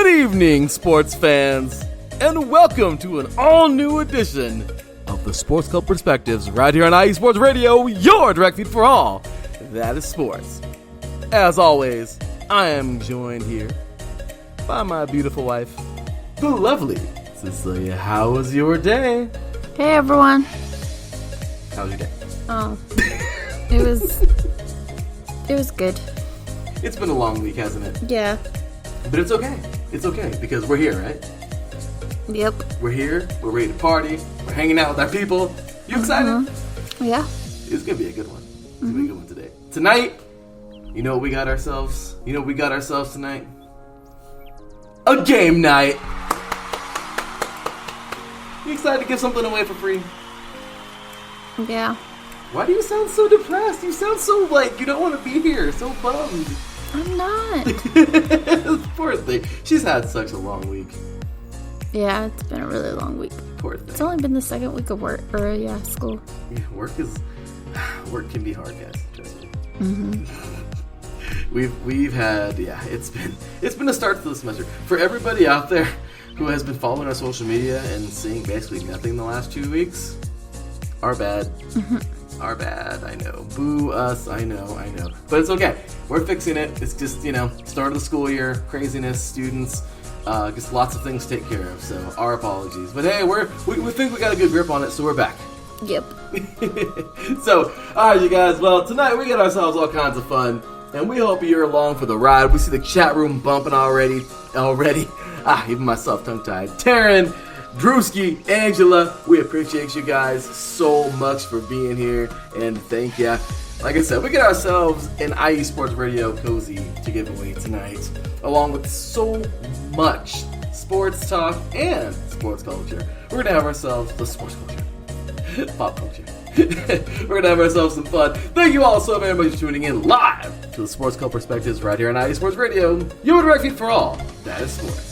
Good evening, sports fans, and welcome to an all-new edition of the Sports Club Perspectives right here on IE Sports Radio, your direct feed for all that is sports. As always, I am joined here by my beautiful wife, the lovely Cecilia. How was your day? Hey everyone. How was your day? Oh, it was good. It's been a long week, hasn't it? Yeah. But it's okay. It's okay because we're here, right? Yep. We're here. We're ready to party. We're hanging out with our people. You excited? Yeah. It's gonna be a good one. It's gonna be a good one today. Tonight, you know what we got ourselves? You know what we got ourselves tonight? A game night. You excited to give something away for free? Yeah. Why do you sound so depressed? You sound so like you don't want to be here. So bummed. I'm not. Poor thing. She's had such a long week. Yeah, it's been a really long week. Poor thing. It's only been the second week of work, school. Yeah, work can be hard, guys. Trust me. We've had it's been a start to the semester for everybody out there who has been following our social media and seeing basically nothing the last 2 weeks. Our bad. Our bad, I know. Boo us, I know. But it's okay. We're fixing it. It's just, start of the school year, craziness, students, just lots of things to take care of. So, our apologies. But hey, we think we got a good grip on it, so we're back. Yep. So, alright, you guys. Well, tonight we got ourselves all kinds of fun, and we hope you're along for the ride. We see the chat room bumping already. Even myself tongue-tied. Taryn, Drewski, Angela, we appreciate you guys so much for being here, and thank ya. Like I said, we get ourselves an IE Sports Radio cozy to give away tonight, along with so much sports talk and sports culture. We're going to have ourselves the sports culture, pop culture. We're going to have ourselves some fun. Thank you all so very much for tuning in live to the Sports Club Perspectives right here on IE Sports Radio, your direct feed for all that is sports.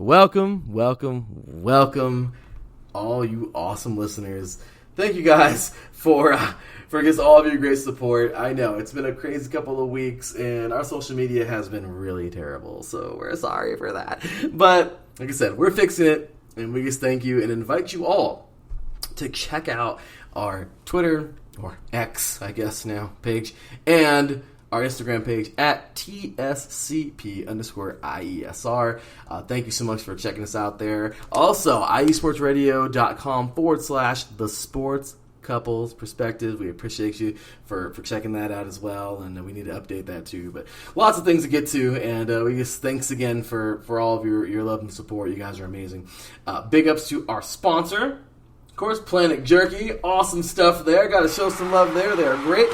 Welcome, all you awesome listeners. Thank you guys for just all of your great support. I know it's been a crazy couple of weeks, and our social media has been really terrible, so we're sorry for that. But like I said, we're fixing it, and we just thank you and invite you all to check out our Twitter, or X, I guess now, page, and our Instagram page at TSCP_IESR. Thank you so much for checking us out there. Also, IESportsRadio.com/The Sports Couples Perspective. We appreciate you for checking that out as well, and we need to update that too. But lots of things to get to, and we just thanks again for all of your love and support. You guys are amazing. Big ups to our sponsor, of course, Planet Jerky. Awesome stuff there. Got to show some love there. They are great.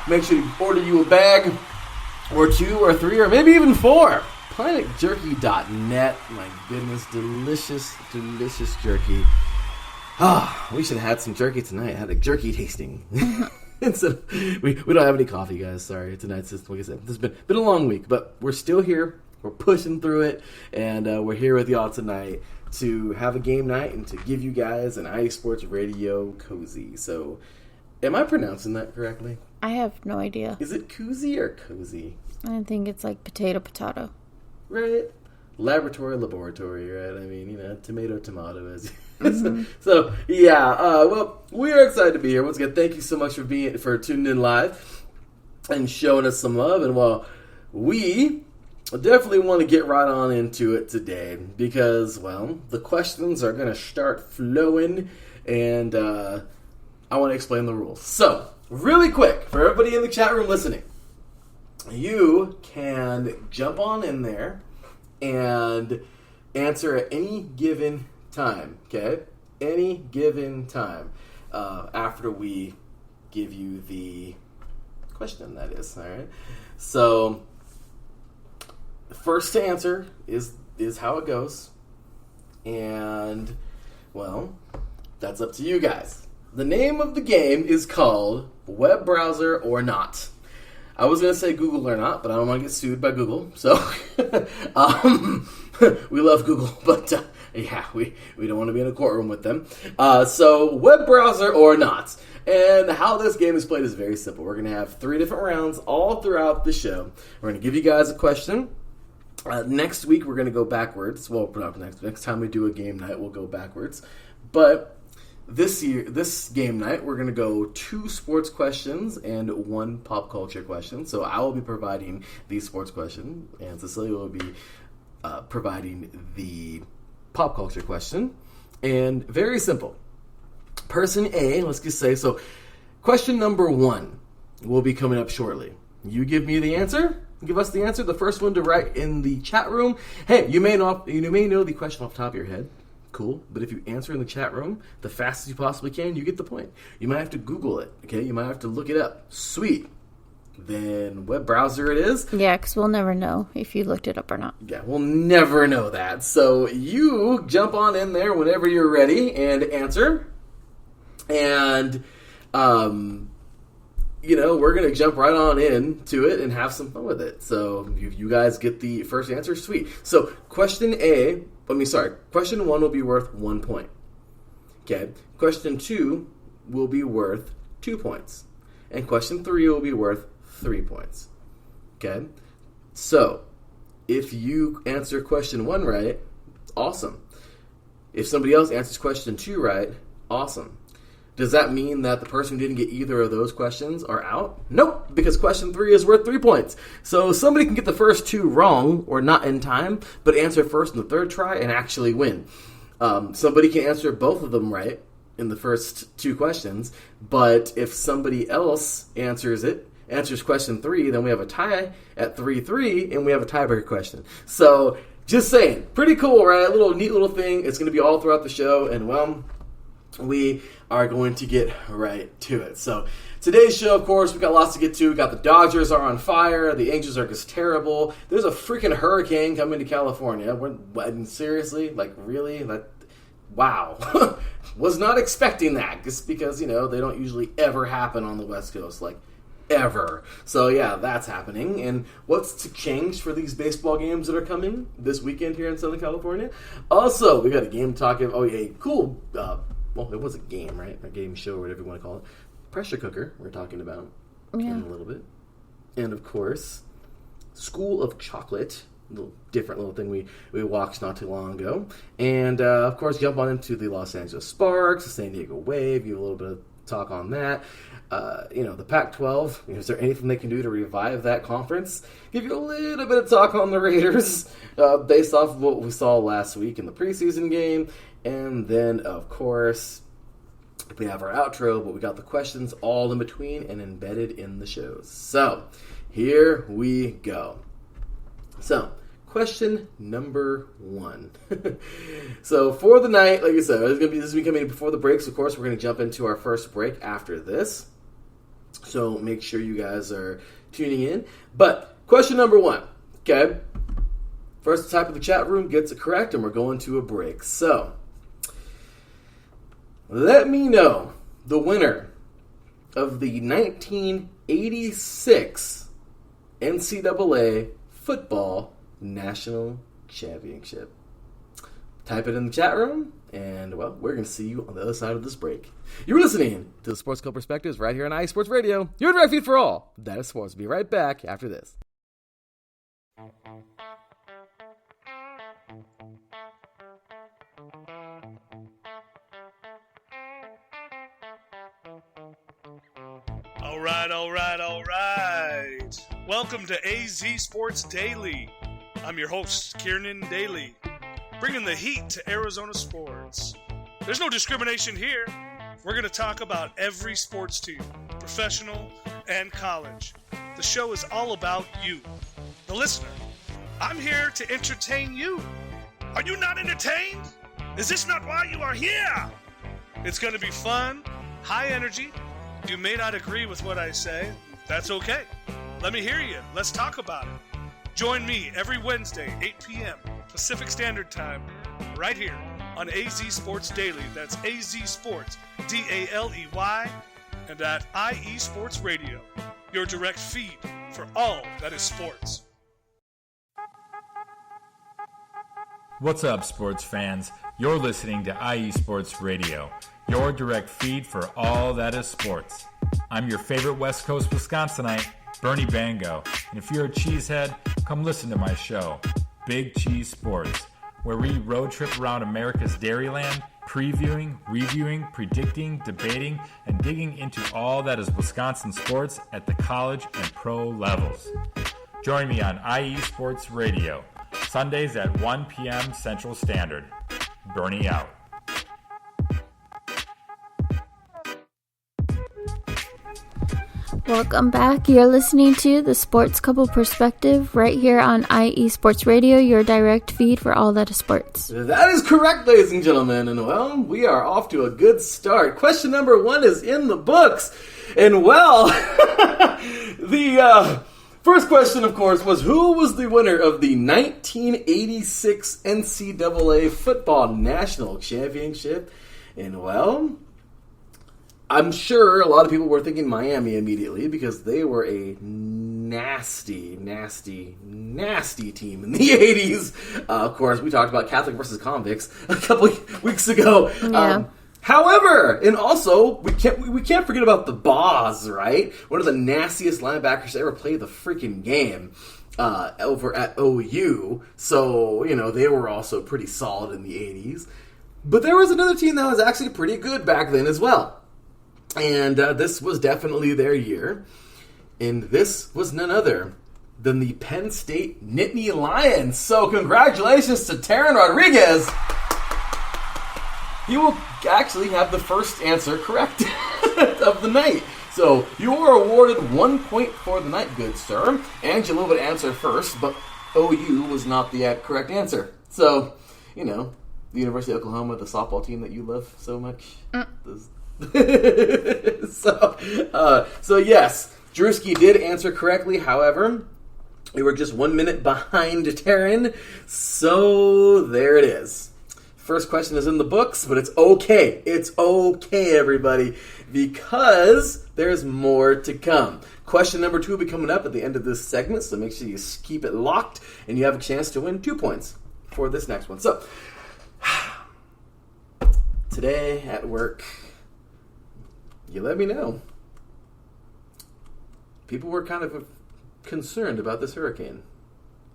Make sure you order you a bag, or 2, or 3, or maybe even 4. PlanetJerky.net. My goodness, delicious, delicious jerky. We should have had some jerky tonight. I had a jerky tasting. So, we don't have any coffee, guys. Sorry. Tonight's just, like I said, this has been a long week, but we're still here. We're pushing through it, and we're here with y'all tonight to have a game night and to give you guys an IE Sports Radio cozy. So, am I pronouncing that correctly? I have no idea. Is it koozie or cozy? I think it's like potato. Right? Laboratory, right? I mean, tomato as So, yeah. Well, we are excited to be here. Once again, thank you so much for tuning in live and showing us some love. And we definitely want to get right on into it today because, the questions are going to start flowing, and I want to explain the rules. So, really quick, for everybody in the chat room listening, you can jump on in there and answer at any given time, okay? Any given time after we give you the question, that is, all right? So, first to answer is how it goes, and, that's up to you guys. The name of the game is called Web Browser or Not. I was going to say Google or not, but I don't want to get sued by Google. So we love Google, but yeah, we don't want to be in a courtroom with them. So web browser or not. And how this game is played is very simple. We're going to have 3 different rounds all throughout the show. We're going to give you guys a question. Next week, we're going to go backwards. Well, not next time we do a game night, we'll go backwards. But this game night, we're going to go 2 sports questions and 1 pop culture question. So I will be providing the sports question, and Cecilia will be providing the pop culture question. And very simple. Person A, let's just say, so question number 1 will be coming up shortly. You give me the answer. Give us the answer. The first one to write in the chat room. Hey, you may know the question off the top of your head. Cool. But if you answer in the chat room the fastest you possibly can, you get the point. You might have to Google it. Okay. You might have to look it up. Sweet. Then web browser it is. Yeah, because we'll never know if you looked it up or not. Yeah, we'll never know that. So you jump on in there whenever you're ready and answer. And, we're going to jump right on into it and have some fun with it. So if you guys get the first answer, sweet. So question 1 will be worth 1 point. Okay. Question 2 will be worth 2 points. And question 3 will be worth 3 points. Okay. So if you answer question 1 right, awesome. If somebody else answers question 2 right, awesome. Does that mean that the person who didn't get either of those questions are out? Nope, because question 3 is worth 3 points. So somebody can get the first 2 wrong or not in time, but answer first in the third try and actually win. Somebody can answer both of them right in the first 2 questions, but if somebody else answers question 3, then we have a tie at 3-3, and we have a tiebreaker question. So just saying, pretty cool, right? A neat little thing. It's going to be all throughout the show, and well, we are going to get right to it. So today's show, of course, we got lots to get to. We got the Dodgers are on fire. The Angels are just terrible. There's a freaking hurricane coming to California. Seriously? Like, really? Wow. Was not expecting that, just because, they don't usually ever happen on the West Coast. Like, ever. So, yeah, that's happening. And what's to change for these baseball games that are coming this weekend here in Southern California? Also, we got a game talking. Oh, yeah, cool. Well, it was a game, right? A game show, or whatever you want to call it. Pressure cooker, we're talking about in a little bit. And, of course, School of Chocolate, a different little thing we watched not too long ago. And, of course, jump on into the Los Angeles Sparks, the San Diego Wave, give a little bit of talk on that. The Pac-12, is there anything they can do to revive that conference? Give you a little bit of talk on the Raiders based off of what we saw last week in the preseason game. And then, of course, we have our outro, but we got the questions all in between and embedded in the shows. So, here we go. So, question number 1. So, for the night, like I said, this is going to be coming before the breaks. Of course, we're going to jump into our first break after this. So, make sure you guys are tuning in. But, question number 1, okay? First type of the chat room gets it correct, and we're going to a break. So, let me know the winner of the 1986 NCAA Football National Championship. Type it in the chat room, and, well, we're going to see you on the other side of this break. You're listening to the Sports Club Perspectives right here on IE Sports Radio. Your direct feed for all. That is sports. Be right back after this. All right. Welcome to AZ Sports Daily. I'm your host, Kiernan Daly, bringing the heat to Arizona sports. There's no discrimination here. We're going to talk about every sports team, professional and college. The show is all about you, the listener. I'm here to entertain you. Are you not entertained? Is this not why you are here? It's going to be fun, high energy. You may not agree with what I say. That's okay. Let me hear you. Let's talk about it. Join me every Wednesday, 8 p.m. Pacific Standard Time, right here on AZ Sports Daily. That's AZ Sports, D-A-L-E-Y, and at IE Sports Radio, your direct feed for all that is sports. What's up, sports fans? You're listening to IE Sports Radio, your direct feed for all that is sports. I'm your favorite West Coast Wisconsinite, Bernie Bango, and if you're a cheesehead, come listen to my show, Big Cheese Sports, where we road trip around America's Dairyland, previewing, reviewing, predicting, debating, and digging into all that is Wisconsin sports at the college and pro levels. Join me on IE Sports Radio, Sundays at 1 p.m. Central Standard. Bernie out. Welcome back. You're listening to the Sports Couple Perspective right here on IE Sports Radio, your direct feed for all that is sports. That is correct, ladies and gentlemen. And, well, we are off to a good start. Question number 1 is in the books. And, well, the first question, of course, was who was the winner of the 1986 NCAA Football National Championship? And, well, I'm sure a lot of people were thinking Miami immediately because they were a nasty, nasty, nasty team in the 80s. Of course, we talked about Catholic versus Convicts a couple weeks ago. Yeah. However, and also, we can't forget about the Boz, right? One of the nastiest linebackers to ever play the freaking game over at OU. So, you know, they were also pretty solid in the 80s. But there was another team that was actually pretty good back then as well. And this was definitely their year. And this was none other than the Penn State Nittany Lions. So congratulations to Taryn Rodriguez. You will actually have the first answer correct of the night. So you were awarded 1 point for the night, good sir. Angela would answer first, but OU was not the correct answer. So, you know, the University of Oklahoma, the softball team that you love so much. So yes, Drewski did answer correctly. However, we were just 1 minute behind Taryn. So there it is. First question is in the books, but it's okay. It's okay, everybody, because there's more to come. Question number 2 will be coming up at the end of this segment, so make sure you keep it locked, and you have a chance to win 2 points for this next one. So, today at work, you let me know. People were kind of concerned about this hurricane.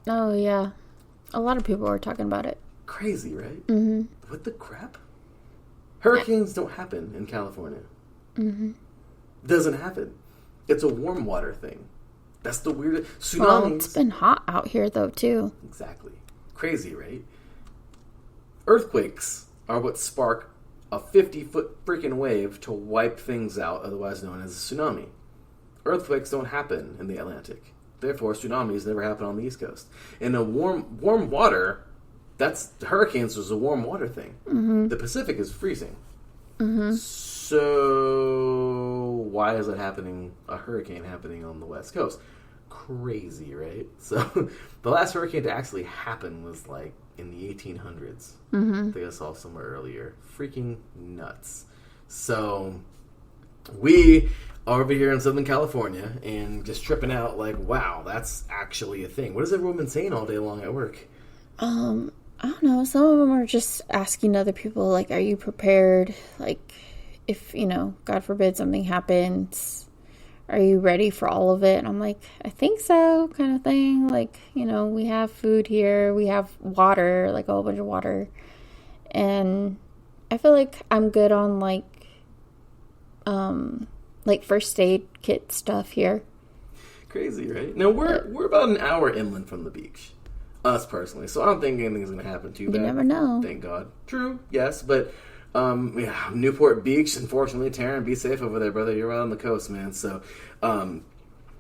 Oh, yeah. A lot of people were talking about it. Crazy, right? Mm-hmm. What the crap? Hurricanes don't happen in California. Mm-hmm. Doesn't happen. It's a warm water thing. That's the weirdest. Tsunamis. Well, it's been hot out here, though, too. Exactly. Crazy, right? Earthquakes are what spark a 50-foot freaking wave to wipe things out, otherwise known as a tsunami. Earthquakes don't happen in the Atlantic. Therefore, tsunamis never happen on the East Coast. In a warm water, hurricanes was a warm water thing. Mm-hmm. The Pacific is freezing. Mm-hmm. So why is it happening? A hurricane happening on the West Coast? Crazy, right? So the last hurricane to actually happen was like in the 1800s. Mm-hmm. I think I saw somewhere earlier. Freaking nuts. So we are over here in Southern California and just tripping out like, wow, that's actually a thing. What has everyone been saying all day long at work? I don't know. Some of them are just asking other people, like, are you prepared? Like, if, you know, God forbid something happens, are you ready for all of it? And I'm like, I think so, kind of thing. Like, you know, we have food here. We have water, like a whole bunch of water. And I feel like I'm good on, like first aid kit stuff here. Crazy, right? Now, we're about an hour inland from the beach. Us, personally. So I don't think anything's going to happen too bad. You never know. Thank God. True, yes, but yeah, Newport Beach, unfortunately. Taryn, be safe over there, brother. You're right on the coast, man. So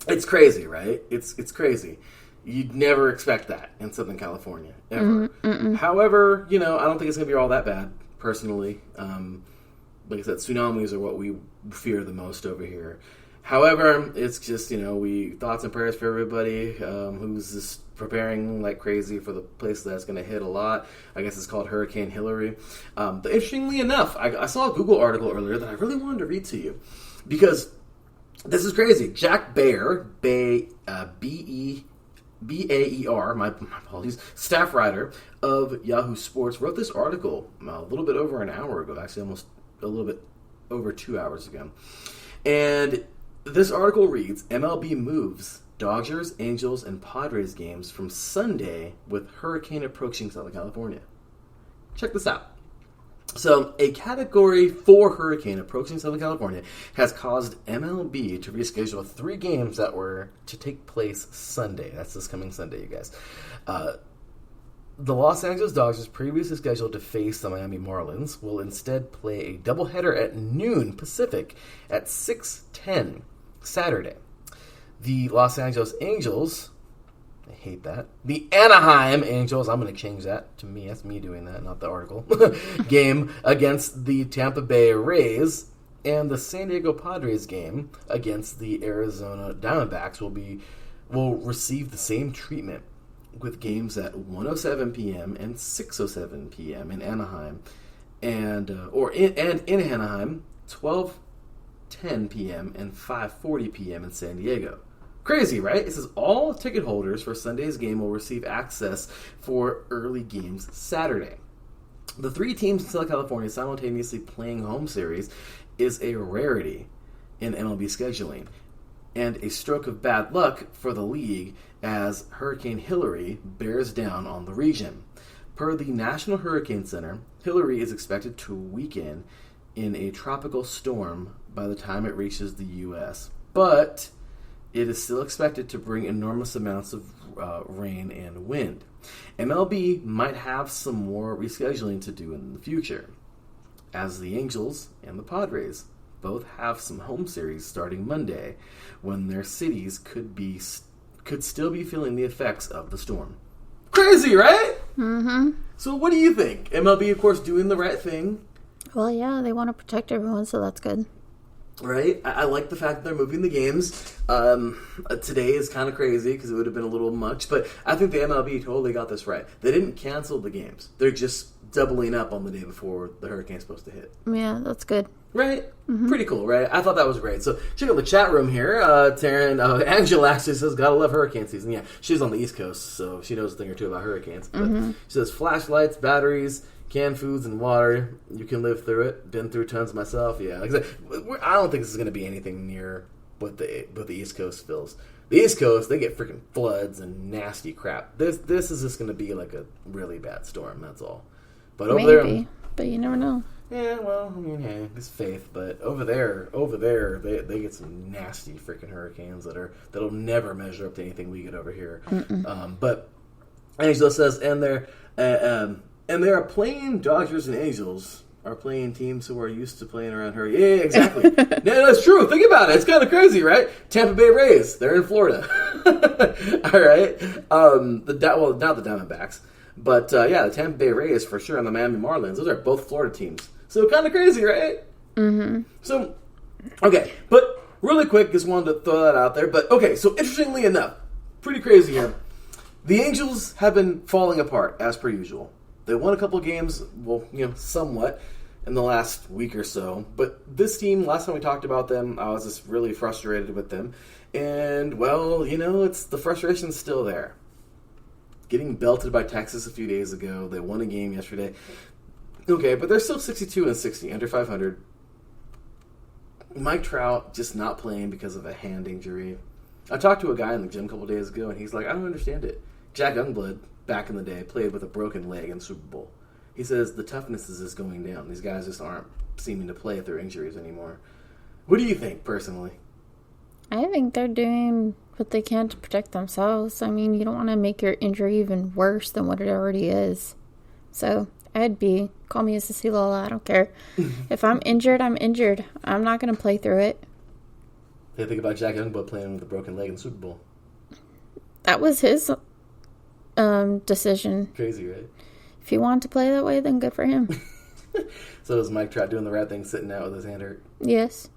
it's crazy, right? It's crazy. You'd never expect that in Southern California, ever. However, you know, I don't think it's going to be all that bad, personally. Like I said, tsunamis are what we fear the most over here. However, it's just, you know, thoughts and prayers for everybody who's just preparing like crazy for the place that's going to hit a lot. I guess it's called Hurricane Hillary. But interestingly enough, I saw a Google article earlier that I really wanted to read to you because This is crazy. Jack Baer, B-A-E-R, my apologies, staff writer of Yahoo Sports, wrote this article a little bit over an hour ago, actually almost a little bit over 2 hours ago. And this article reads, MLB moves Dodgers, Angels, and Padres games from Sunday with hurricane approaching Southern California. Check this out. So, a Category 4 hurricane approaching Southern California has caused MLB to reschedule 3 games that were to take place Sunday. That's this coming Sunday, you guys. The Los Angeles Dodgers, previously scheduled to face the Miami Marlins, will instead play a doubleheader at noon Pacific at 6:10 Saturday. The Los Angeles Angels, I hate that. The Anaheim Angels, I'm going to change that to me. That's me doing that, not the article. Game against the Tampa Bay Rays and the San Diego Padres game against the Arizona Diamondbacks will receive the same treatment, with games at 1:07 p.m. and 6:07 p.m. in Anaheim, and in Anaheim, 12:10 p.m. and 5:40 p.m. in San Diego. Crazy, right? It says all ticket holders for Sunday's game will receive access for early games Saturday. The 3 teams in Southern California simultaneously playing home series is a rarity in MLB scheduling, and a stroke of bad luck for the league as Hurricane Hilary bears down on the region. Per the National Hurricane Center, Hilary is expected to weaken in a tropical storm by the time it reaches the U.S., but it is still expected to bring enormous amounts of rain and wind. MLB might have some more rescheduling to do in the future, as the Angels and the Padres both have some home series starting Monday, when their cities could still be feeling the effects of the storm. Crazy, right? Mm-hmm. So what do you think? MLB, of course, doing the right thing. Well, yeah, they want to protect everyone, so that's good. Right? I like the fact that they're moving the games. Today is kind of crazy because it would have been a little much, but I think the MLB totally got this right. They didn't cancel the games. They're just doubling up on the day before the hurricane's supposed to hit. Yeah, that's good. Right? Mm-hmm. Pretty cool, right? I thought that was great. So check out the chat room here. Taryn, Angela actually says, gotta love hurricane season. Yeah, she's on the East Coast, so she knows a thing or two about hurricanes. But she says, flashlights, batteries, canned foods, and water. You can live through it. Been through tons myself. Yeah, like I said, I don't think this is going to be anything near what the East Coast feels. The East Coast, they get freaking floods and nasty crap. This is just going to be like a really bad storm. That's all. But over there, but you never know. Yeah, well, I mean, hey, it's faith. But over there, they get some nasty freaking hurricanes that'll never measure up to anything we get over here. But Angela says, and they are playing Dodgers and Angels are playing teams who are used to playing around her. Yeah, exactly. No, that's true. Think about it. It's kind of crazy, right? Tampa Bay Rays, they're in Florida. All right. Not the Diamondbacks, but the Tampa Bay Rays for sure, and the Miami Marlins. Those are both Florida teams. So kind of crazy, right? Mm-hmm. So, okay, but really quick, just wanted to throw that out there. But okay, so interestingly enough, pretty crazy here. The Angels have been falling apart as per usual. They won a couple of games, well, somewhat in the last week or so. But this team, last time we talked about them, I was just really frustrated with them. And, well, it's the frustration's still there. Getting belted by Texas a few days ago. They won a game yesterday. Okay, but they're still 62-60, under 500. Mike Trout just not playing because of a hand injury. I talked to a guy in the gym a couple days ago, and he's like, I don't understand it. Jack Youngblood, back in the day, played with a broken leg in the Super Bowl. He says the toughness is just going down. These guys just aren't seeming to play with their injuries anymore. What do you think, personally? I think they're doing what they can to protect themselves. I mean, you don't want to make your injury even worse than what it already is. So, call me a Sissy Lola, I don't care. If I'm injured, I'm injured. I'm not going to play through it. They think about Jack Youngblood playing with a broken leg in the Super Bowl. That was his decision. Crazy, right? If he wanted to play that way, then good for him. So is Mike Trout doing the right thing, sitting out with his hand hurt? Yes.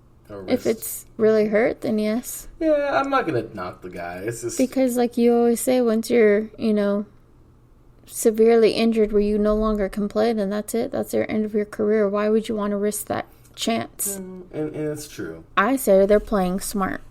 If it's really hurt, then yes. Yeah, I'm not going to knock the guy. It's just... Because like you always say, once you're, severely injured where you no longer can play, then that's it. That's your end of your career. Why would you want to risk that chance. And it's true. I say they're playing smart.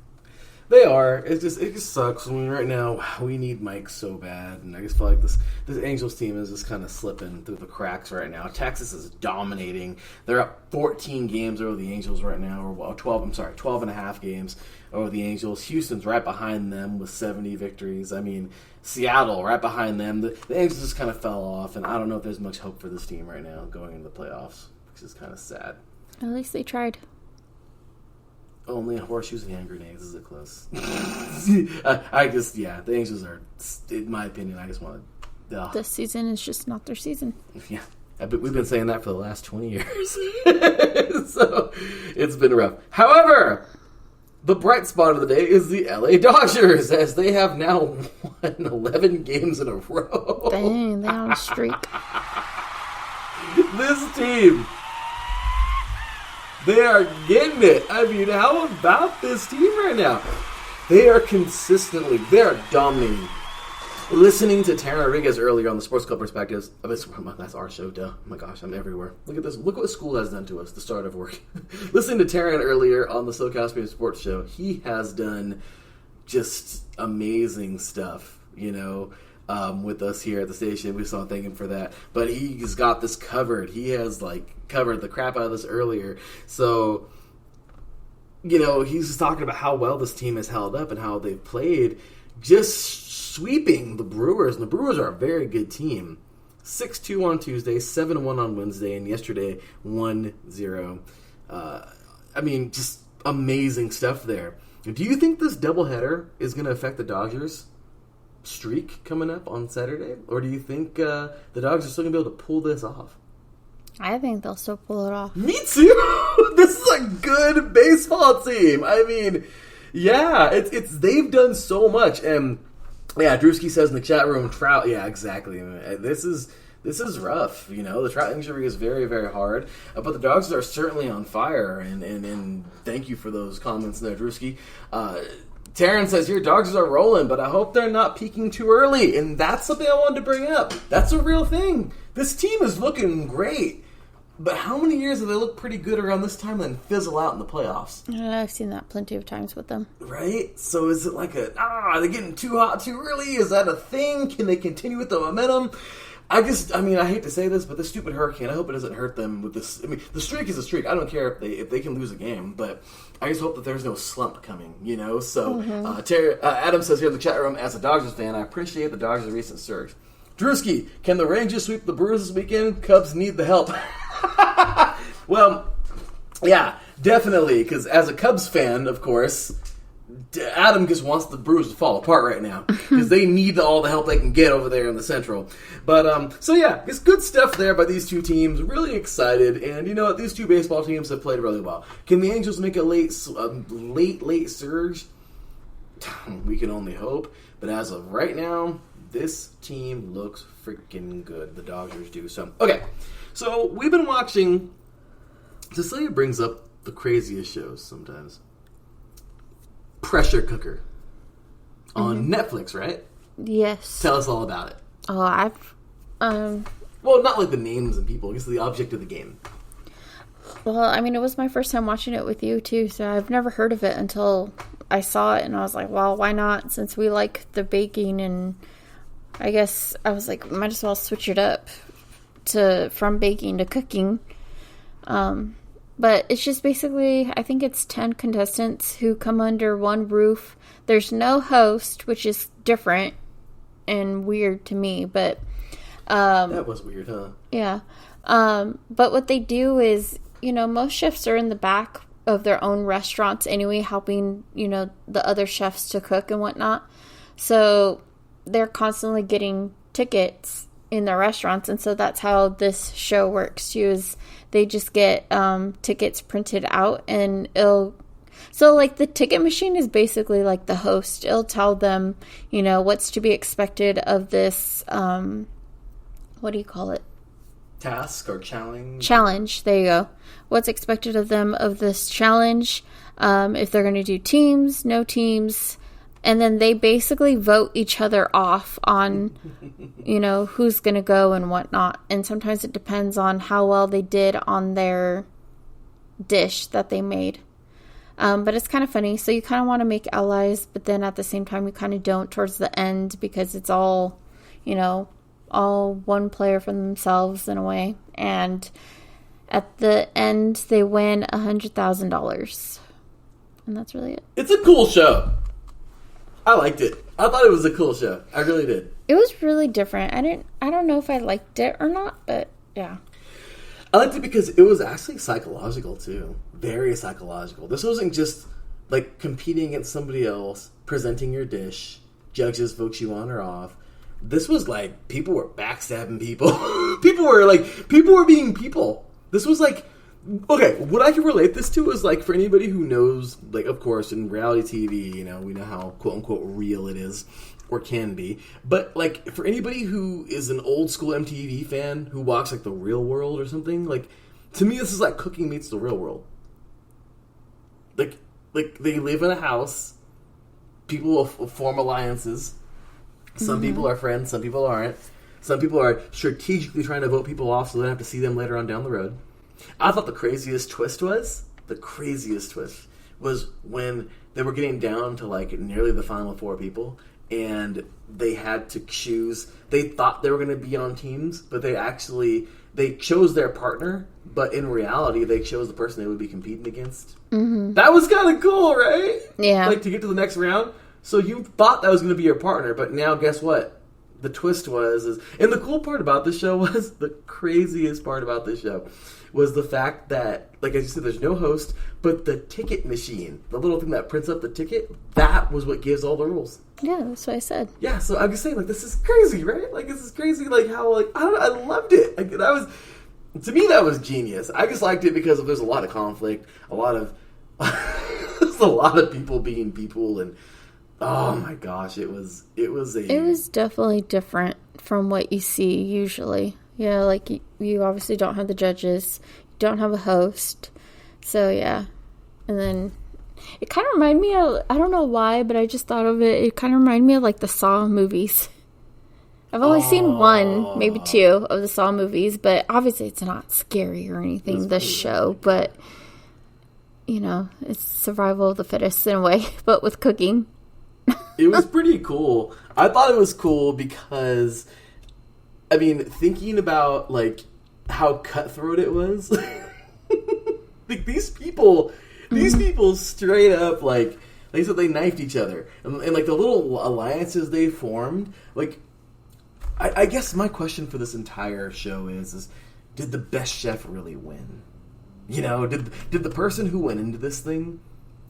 They are. It just sucks. I mean, right now we need Mike so bad, and I just feel like this Angels team is just kind of slipping through the cracks right now. Texas is dominating. They're up 14 games over the Angels right now, or 12 and a half games over the Angels. Houston's right behind them with 70 victories. I mean, Seattle right behind them. The Angels just kind of fell off, and I don't know if there's much hope for this team right now going into the playoffs, which is kind of sad. At least they tried. Only horseshoes and hand grenades. Is it close? the Angels are, in my opinion, I just want to... This season is just not their season. Yeah. We've been saying that for the last 20 years. So, it's been rough. However, the bright spot of the day is the LA Dodgers, as they have now won 11 games in a row. Dang, they're on a streak. This team... They are getting it. I mean, how about this team right now? They are dominating. Listening to Taryn Rodriguez earlier on the Sports Club Perspectives. That's our show, duh. Oh my gosh, I'm everywhere. Look at this. Look what school has done to us, the start of work. Listening to Taryn earlier on the SoCal Sports Sports Show, he has done just amazing stuff, with us here at the station. We just want to thank him for that. But he's got this covered. He has, covered the crap out of this earlier. So, he's just talking about how well this team has held up and how they've played, just sweeping the Brewers. And the Brewers are a very good team. 6-2 on Tuesday, 7-1 on Wednesday, and yesterday 1-0. Just amazing stuff there. Do you think this doubleheader is going to affect the Dodgers' streak coming up on Saturday? Or do you think the Dodgers are still going to be able to pull this off? I think they'll still pull it off. Me too! This is a good baseball team. I mean, yeah, it's they've done so much. And, yeah, Drewski says in the chat room, Trout, yeah, exactly. This is rough, The Trout injury is very, very hard. But the Dodgers are certainly on fire. And thank you for those comments there, Drewski. Taryn says, your Dodgers are rolling, but I hope they're not peaking too early. And that's something I wanted to bring up. That's a real thing. This team is looking great. But how many years have they looked pretty good around this time and then fizzle out in the playoffs? I've seen that plenty of times with them. Right? So is it like they're getting too hot too early? Is that a thing? Can they continue with the momentum? I hate to say this, but this stupid hurricane, I hope it doesn't hurt them with this. I mean, the streak is a streak. I don't care if they can lose a game, but I just hope that there's no slump coming, So, Adam says here in the chat room, as a Dodgers fan, I appreciate the Dodgers' recent surge. Drewski, can the Rangers sweep the Brewers this weekend? Cubs need the help. Well, yeah, definitely, because as a Cubs fan, of course, Adam just wants the Brewers to fall apart right now because they need all the help they can get over there in the Central. But, so yeah, it's good stuff there by these two teams. Really excited. And you know what? These two baseball teams have played really well. Can the Angels make a late surge? We can only hope. But as of right now, this team looks freaking good. The Dodgers do. So, okay. So, we've been watching. Cecilia brings up the craziest shows sometimes. Pressure Cooker on Netflix, right? Yes. Tell us all about it. Oh, Well, not like the names and people, just the object of the game. Well, I mean, it was my first time watching it with you, too, so I've never heard of it until I saw it, and I was like, well, why not? Since we like the baking, and I guess I was like, might as well switch it up from baking to cooking. But it's just basically, I think it's 10 contestants who come under one roof. There's no host, which is different and weird to me, but... that was weird, huh? Yeah. But what they do is, most chefs are in the back of their own restaurants anyway, helping, the other chefs to cook and whatnot. So they're constantly getting tickets in their restaurants, and so that's how this show works too, is they just get tickets printed out, and so like the ticket machine is basically like the host. It'll tell them, what's to be expected of this, what do you call it? Task or challenge? Challenge, there you go. What's expected of them of this challenge, if they're going to do teams, no teams, and then they basically vote each other off on, who's going to go and whatnot. And sometimes it depends on how well they did on their dish that they made. But it's kind of funny. So you kind of want to make allies, but then at the same time, you kind of don't towards the end because it's all, all one player for themselves in a way. And at the end, they win $100,000. And that's really it. It's a cool show. I liked it. I thought it was a cool show. I really did. It was really different. I don't know if I liked it or not, but yeah. I liked it because it was actually psychological too. Very psychological. This wasn't just like competing against somebody else, presenting your dish, judges vote you on or off. This was like people were backstabbing people. people were being people. This was like, okay, what I can relate this to is like for anybody who knows, like of course in reality TV, we know how quote unquote real it is. Or can be. But, like, for anybody who is an old school MTV fan who walks, like, the Real World or something, like, to me, this is like cooking meets the real world. Like they live in a house. People will form alliances. Some people are friends. Some people aren't. Some people are strategically trying to vote people off so they don't have to see them later on down the road. I thought the craziest twist was when they were getting down to, like, nearly the final 4 people. And they had to choose. They thought they were going to be on teams, but they chose their partner. But in reality, they chose the person they would be competing against. Mm-hmm. That was kind of cool, right? Yeah. Like to get to the next round. So you thought that was going to be your partner, but now guess what? The twist and the cool part about this show the craziest part about this show was the fact that, like as you said, there's no host, but the ticket machine, the little thing that prints up the ticket, that was what gives all the rules. Yeah, that's what I said. Yeah, so I'm just saying, like, this is crazy, right? Like, this is crazy, like, how, like, I loved it. Like, to me, that was genius. I just liked it because there's a lot of conflict, there's a lot of people being people, and, oh my gosh, it was definitely different from what you see usually. Yeah, like, you obviously don't have the judges, you don't have a host, so, yeah. And then it kind of reminded me of, I don't know why, but I just thought of it. It kind of reminded me of like the Saw movies. I've only seen 1, maybe 2 of the Saw movies, but obviously it's not scary or anything, this show. But, it's survival of the fittest in a way, but with cooking. It was pretty cool. I thought it was cool because, I mean, thinking about like how cutthroat it was, like these people straight up, like they said they knifed each other. And like the little alliances they formed, like, I guess my question for this entire show is did the best chef really win? Did the person who went into this thing,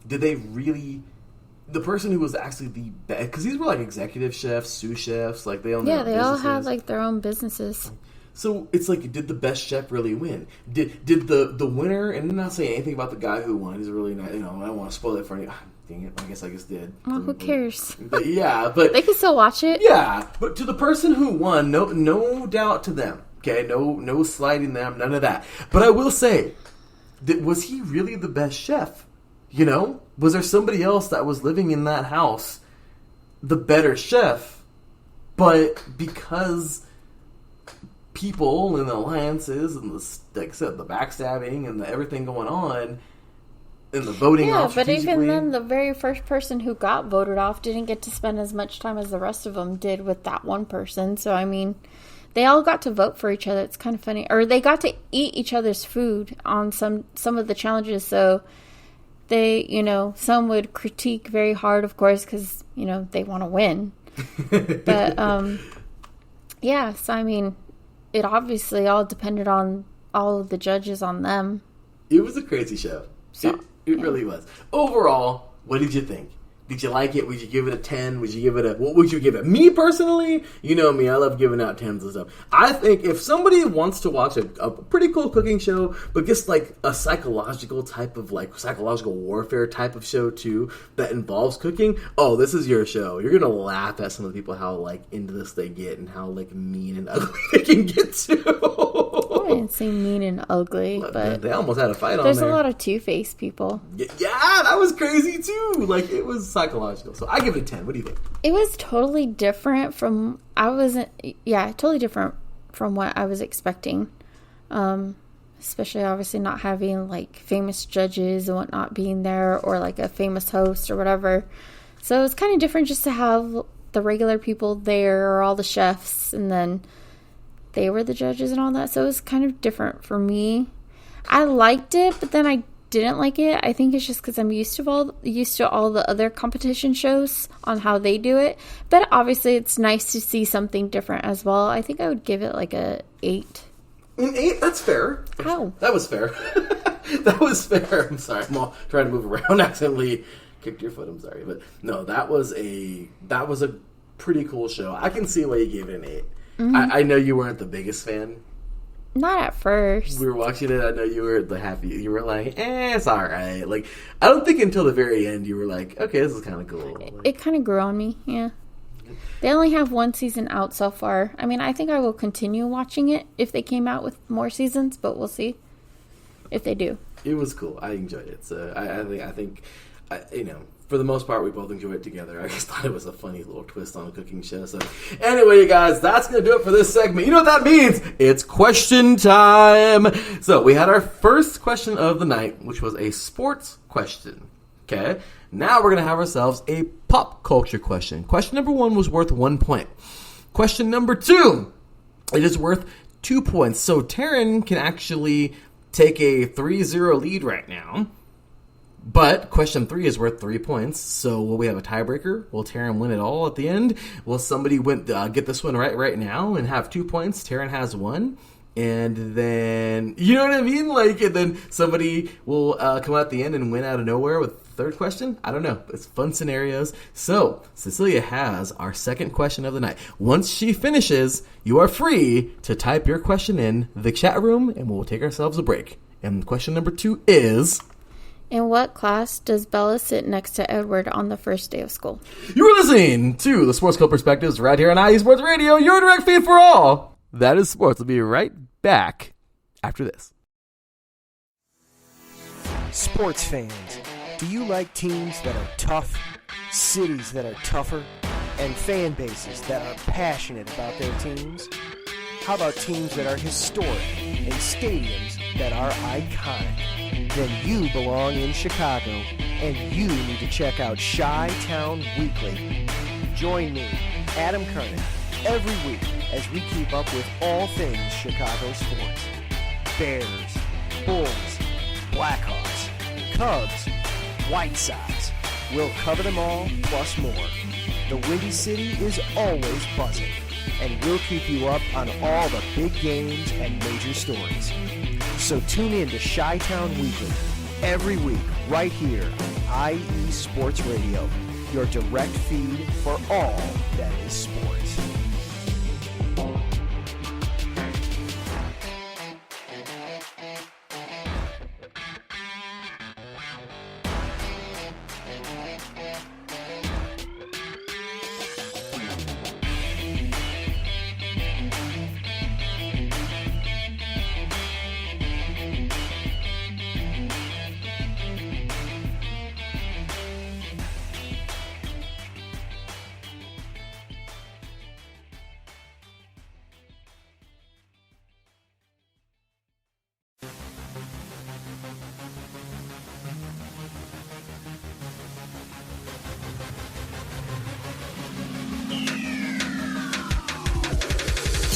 the person who was actually the best, because these were like executive chefs, sous chefs, like they own their own businesses. All had like their own businesses. So it's like, did the best chef really win? Did the winner, and I'm not saying anything about the guy who won, he's really not, I don't want to spoil it for any, dang it, I guess did. Well, who cares? But yeah, but they can still watch it. Yeah, but to the person who won, no doubt to them. Okay, no slighting them, none of that. But I will say, was he really the best chef? Was there somebody else that was living in that house, the better chef, but because people and the alliances and like I said, the backstabbing and everything going on and the voting off but even then, the very first person who got voted off didn't get to spend as much time as the rest of them did with that one person. So, I mean, they all got to vote for each other. It's kind of funny. Or they got to eat each other's food on some of the challenges. So they, some would critique very hard, of course, because, they want to win. But, yeah, so, I mean, it obviously all depended on all of the judges on them. It was a crazy show. So, it really was. Overall, what did you think? Did you like it? Would you give it a 10? Would you give it what would you give it? Me personally, you know me, I love giving out 10s and stuff. I think if somebody wants to watch a pretty cool cooking show, but just like a psychological type of like psychological warfare type of show too, that involves cooking, oh, this is your show. You're gonna laugh at some of the people how like into this they get and how like mean and ugly they can get too. I didn't say mean and ugly, but they almost had a fight on there. There's a lot of two-faced people. Yeah, that was crazy too. Like, it was psychological. So I give it a 10. What do you think? It was totally different totally different from what I was expecting. especially obviously not having like famous judges and whatnot being there, or like a famous host or whatever. So it was kind of different just to have the regular people there, or all the chefs, and then they were the judges and all that. So it was kind of different for me. I liked it, but then I didn't like it. I think it's just because I'm used to all the other competition shows on how they do it. But obviously, it's nice to see something different as well. I think I would give it like a 8. An 8? That's fair. Ow. That was fair. That was fair. I'm sorry. I'm all trying to move around. Accidentally kicked your foot. I'm sorry, but no, that was a pretty cool show. I can see why you gave it an 8. Mm-hmm. I know you weren't the biggest fan. Not at first. We were watching it. I know you were the happy. You were like, it's all right. Like, I don't think until the very end you were like, okay, this is kind of cool. It kind of grew on me. Yeah. They only have 1 season out so far. I mean, I think I will continue watching it if they came out with more seasons, but we'll see if they do. It was cool. I enjoyed it. So I think, for the most part, we both enjoyed it together. I just thought it was a funny little twist on a cooking show. So anyway, you guys, that's going to do it for this segment. You know what that means? It's question time. So we had our first question of the night, which was a sports question. Okay. Now we're going to have ourselves a pop culture question. Question number 1 was worth 1 point. Question number 2, it is worth 2 points. So Taryn can actually take a 3-0 lead right now. But question 3 is worth 3 points. So will we have a tiebreaker? Will Taryn win it all at the end? Will somebody get this one right now and have 2 points? Taryn has 1. And then, you know what I mean? Like, and then somebody will come out at the end and win out of nowhere with the third question? I don't know. It's fun scenarios. So Cecilia has our second question of the night. Once she finishes, you are free to type your question in the chat room, and we'll take ourselves a break. And question number 2 is... In what class does Bella sit next to Edward on the first day of school? You are listening to the Sports Club Perspectives right here on IE Sports Radio, your direct feed for all. That is sports. We'll be right back after this. Sports fans, do you like teams that are tough, cities that are tougher, and fan bases that are passionate about their teams? How about teams that are historic and stadiums that are iconic? Then you belong in Chicago, and you need to check out Chi-Town Weekly. Join me, Adam Kernan, every week as we keep up with all things Chicago sports. Bears, Bulls, Blackhawks, Cubs, White Sox. We'll cover them all, plus more. The Windy City is always buzzing, and we'll keep you up on all the big games and major stories. So tune in to Chi-Town Weekly every week right here on IE Sports Radio, your direct feed for all that is sports.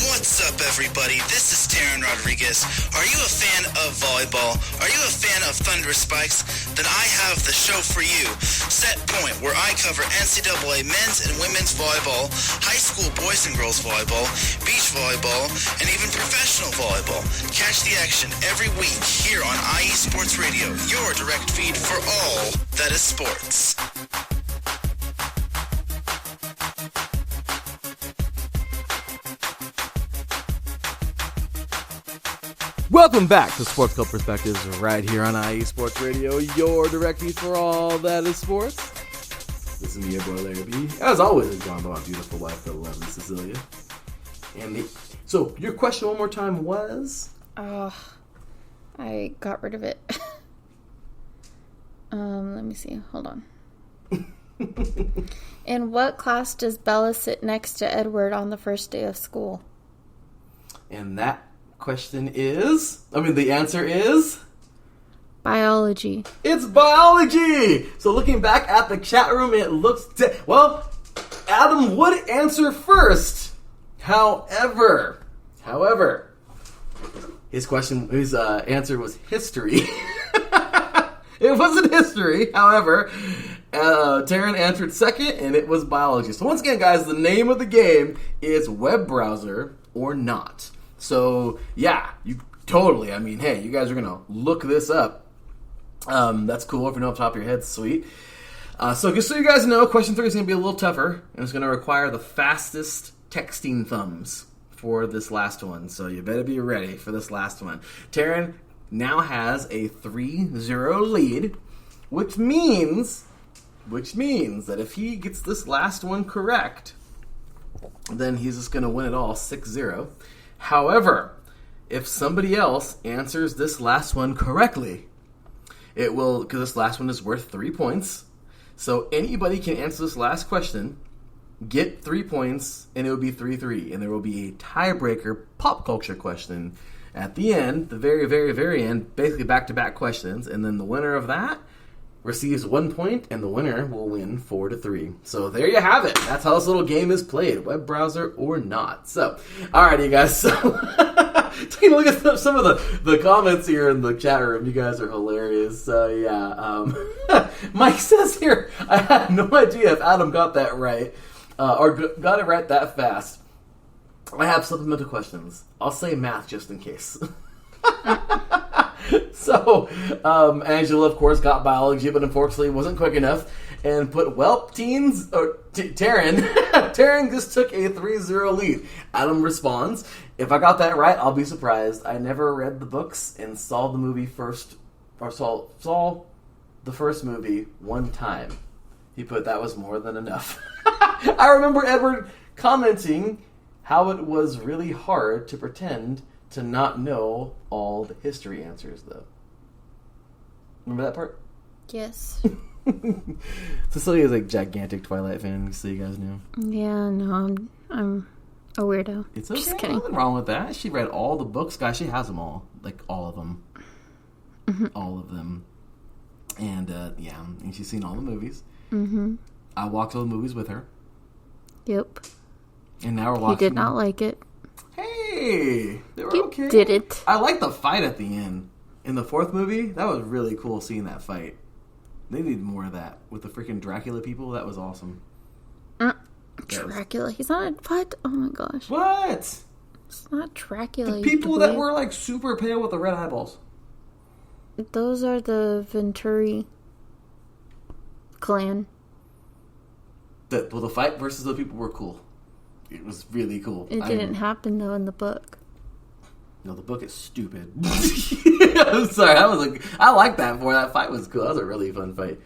What's up, everybody? This is Taryn Rodriguez. Are you a fan of volleyball? Are you a fan of Thunderous Spikes? Then I have the show for you, Set Point, where I cover NCAA men's and women's volleyball, high school boys and girls volleyball, beach volleyball, and even professional volleyball. Catch the action every week here on IE Sports Radio, your direct feed for all that is sports. Welcome back to Sports Club Perspectives right here on IE Sports Radio, your direct feed for all that is sports. This is me, your boy Larry B. As always, I'm joined by my beautiful wife, the lovely Cecilia. So, your question one more time was? I got rid of it. Let me see. Hold on. In what class does Bella sit next to Edward on the first day of school? And that the answer is... Biology. It's biology! So looking back at the chat room, it looks... well, Adam would answer first. However, his answer was history. It wasn't history, however. Taryn answered second, and it was biology. So once again, guys, the name of the game is web browser or not. So, yeah, you totally, hey, you guys are going to look this up. That's cool. If you know off the top of your head, sweet. So just so you guys know, question 3 is going to be a little tougher, and it's going to require the fastest texting thumbs for this last one. So you better be ready for this last one. Taryn now has a 3-0 lead, which means that if he gets this last one correct, then he's just going to win it all 6-0. However, if somebody else answers this last one correctly, it will, because this last one is worth 3 points. So anybody can answer this last question, get 3 points, and it will be 3-3. And there will be a tiebreaker pop culture question at the end, the very, very, very end, basically back-to-back questions. And then the winner of that receives 1 point, and the winner will win 4-3. So there you have it. That's how this little game is played, web browser or not. So, alrighty, guys. So, taking a look at some of the comments here in the chat room. You guys are hilarious. So, yeah. Mike says here, I had no idea if Adam got that right, or got it right that fast. I have supplemental questions. I'll say math just in case. So, Angela, of course, got biology, but unfortunately wasn't quick enough, and put, teens, or Taryn, Taryn just took a 3-0 lead. Adam responds, if I got that right, I'll be surprised. I never read the books and saw the movie first, or saw the first movie one time. He put, that was more than enough. I remember Edward commenting how it was really hard to pretend to not know all the history answers, though. Remember that part? Yes. Cecilia's a gigantic Twilight fan, just so you guys knew. Yeah, no, I'm a weirdo. It's okay. Just kidding. Nothing wrong with that. She read all the books, guys. She has them all, like all of them, all of them, and and she's seen all the movies. Mm-hmm. I walked all the movies with her. Yep. And now we're watching. You did not like it. Hey, they were you okay. Did it? I like the fight at the end in the 4th movie. That was really cool seeing that fight. They need more of that with the freaking Dracula people. That was awesome. Dracula? He's not. What? Oh my gosh. What? It's not Dracula. The people that were like super pale with the red eyeballs. Those are the Venturi clan. The fight versus the people were cool. It was really cool. It didn't happen though in the book. No, the book is stupid. I'm sorry. I like that for that fight was cool. That was a really fun fight.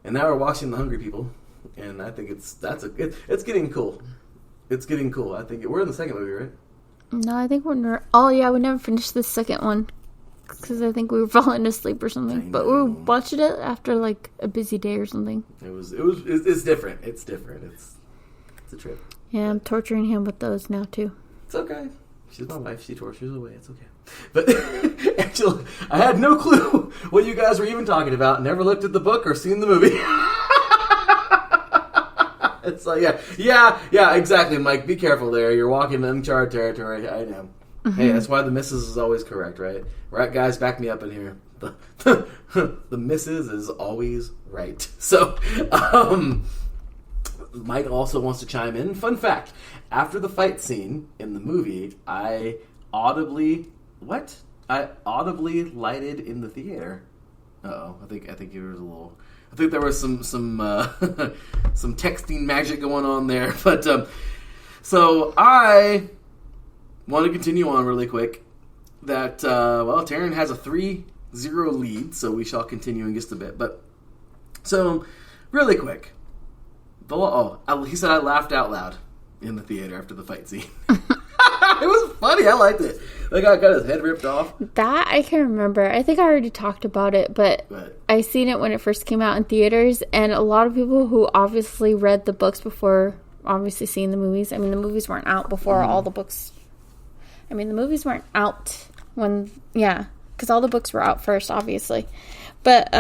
And now we're watching The Hungry People, and I think it's getting cool. It's getting cool. I think we're in the 2nd movie, right? No, I think we're. Oh yeah, we never finished the 2nd one because I think we were falling asleep or something. But we were watching it after like a busy day or something. It's different. It's different. It's a trip. Yeah, I'm torturing him with those now, too. It's okay. She's my wife. She tortures away. It's okay. But, actually, I had no clue what you guys were even talking about. Never looked at the book or seen the movie. It's like, yeah, exactly, Mike. Be careful there. You're walking in uncharted territory. I know. Mm-hmm. Hey, that's why the missus is always correct, right? Right, guys? Back me up in here. The missus is always right. So, Mike also wants to chime in. Fun fact, after the fight scene in the movie, I audibly lighted in the theater. Uh-oh. I think there was a little... I think there was some some texting magic going on there. But, so I want to continue on really quick. That, Taryn has a 3-0 lead, so we shall continue in just a bit. But, so, really quick. He said I laughed out loud in the theater after the fight scene. It was funny. I liked it. The guy got his head ripped off. That I can remember. I think I already talked about it, but I seen it when it first came out in theaters, and a lot of people who obviously read the books before obviously seeing the movies. I mean, the movies weren't out before all the books. I mean, the movies weren't out when, because all the books were out first, obviously. But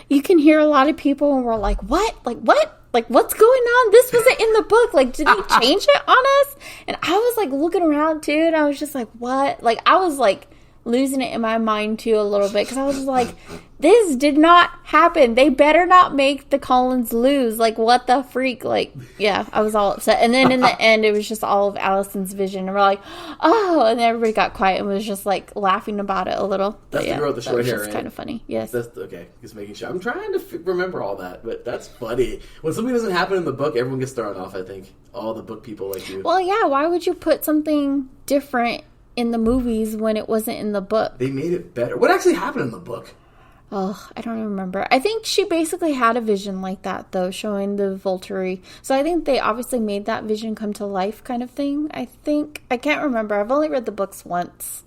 you can hear a lot of people and we're like, what? Like, what? Like, what's going on? This wasn't in the book. Like, did he change it on us? And I was, like, looking around, too, and I was just like, what? Like, I was, like, losing it in my mind, too, a little bit. Because I was just like, this did not happen. They better not make the Collins lose. Like, what the freak? Like, yeah, I was all upset. And then in the end, it was just all of Allison's vision. And we're like, oh, and everybody got quiet and was just, like, laughing about it a little. That's the girl with the short hair, right? Kind of funny, yes. That's okay. Just making sure. I'm trying to remember all that, but that's funny. When something doesn't happen in the book, everyone gets thrown off, I think. All the book people like you. Well, yeah, why would you put something different in the movies when it wasn't in the book? They made it better. What actually happened in the book? Oh, I don't remember. I think she basically had a vision like that, though, showing the Volturi. So I think they obviously made that vision come to life kind of thing. I think. I can't remember. I've only read the books once.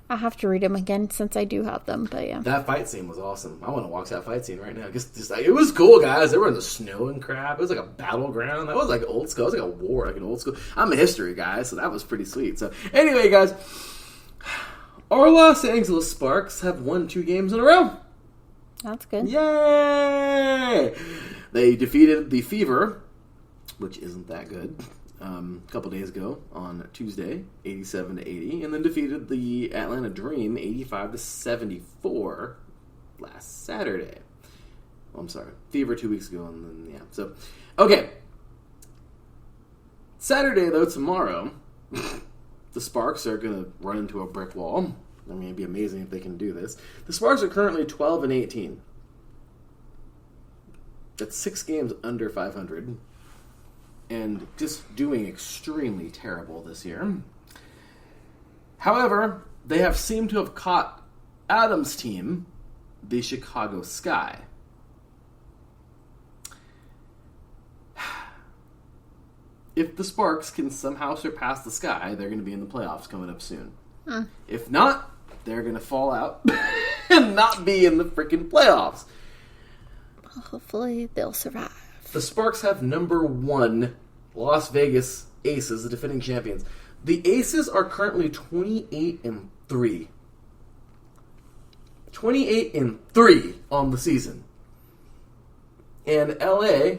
I'll have to read them again since I do have them, but yeah. That fight scene was awesome. I want to watch that fight scene right now. It was cool, guys. They were in the snow and crap. It was like a battleground. That was like old school. It was like a war, like an old school. I'm a history guy, so that was pretty sweet. So anyway, guys, our Los Angeles Sparks have won 2 games in a row. That's good. Yay! They defeated the Fever, which isn't that good, a couple days ago on Tuesday, 87-80, and then defeated the Atlanta Dream 85-74 last Saturday. Oh, I'm sorry, Fever 2 weeks ago, and then yeah. So, okay. Saturday though, tomorrow, the Sparks are gonna run into a brick wall. I mean, it'd be amazing if they can do this. The Sparks are currently 12-18. That's 6 games under 500. And just doing extremely terrible this year. However, they have seemed to have caught Adam's team, the Chicago Sky. If the Sparks can somehow surpass the Sky, they're going to be in the playoffs coming up soon. If not, they're going to fall out and not be in the freaking playoffs. Well, hopefully they'll survive. The Sparks have number 1 Las Vegas Aces, the defending champions. The Aces are currently 28-3. 28-3 on the season. And LA